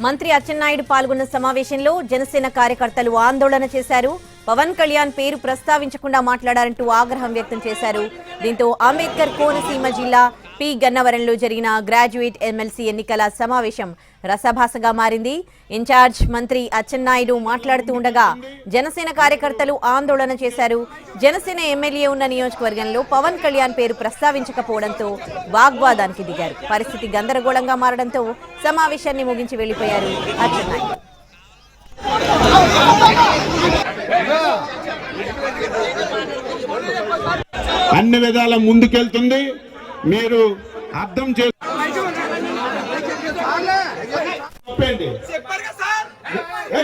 మంత్రి అచ్చెన్నాయుడు పాల్గొన్న సమావేశంలో జనసేన కార్యకర్తలు ఆందోళన చేశారు. పవన్ కళ్యాణ్ పేరు ప్రస్తావించకుండా మాట్లాడారంటూ ఆగ్రహం వ్యక్తం చేశారు. దీంతో అంబేద్కర్ కోనసీమ జిల్లా పి గన్నవరంలో జరిగిన గ్రాడ్యుయేట్ ఎమ్మెల్సీ ఎన్నికల సమావేశం రసభాసగా మారింది. ఇన్ఛార్జ్ మంత్రి అచ్చెన్నాయుడు మాట్లాడుతూ ఉండగా జనసేన కార్యకర్తలు ఆందోళన చేశారు. జనసేన ఎమ్మెల్యే ఉన్న నియోజకవర్గంలో పవన్ కళ్యాణ్ పేరు ప్రస్తావించకపోవడంతో వాగ్వాదానికి దిగారు. పరిస్థితి గందరగోళంగా మారడంతో సమావేశాన్ని ముగించి వెళ్లిపోయారు అచ్చెన్నాయుడు. అన్ని విధాల ముందుకెళ్తుంది. మీరు అర్థం చేసుకోండి.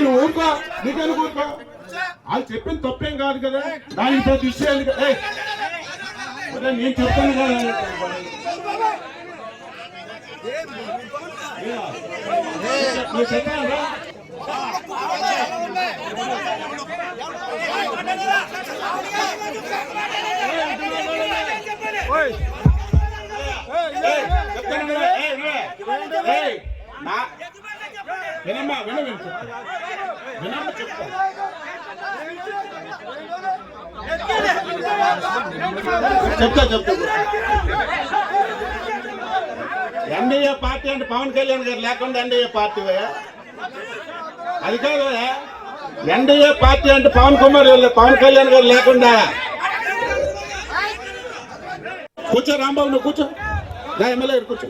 నువ్వు ఊరుకో, నీకెందుకు ఊరుకో? వాళ్ళు చెప్పిన తప్పేం కాదు కదా, దానికి ప్రతి విషయాలు నేను చెప్తాను కదా. నువ్వు చెప్పాను వినమ్మా, చెప్తా ఎన్డీఏ పార్టీ అంటే పవన్ కళ్యాణ్ గారు లేకుండా ఎన్డీఏ పార్టీ అది కాదు. ఎన్డీఏ పార్టీ అంటే పవన్ కళ్యాణ్ గారు లేకుండా. కూర్చో రాంబాబు, నువ్వు కూర్చో, ఎమ్మెల్యే కూర్చో.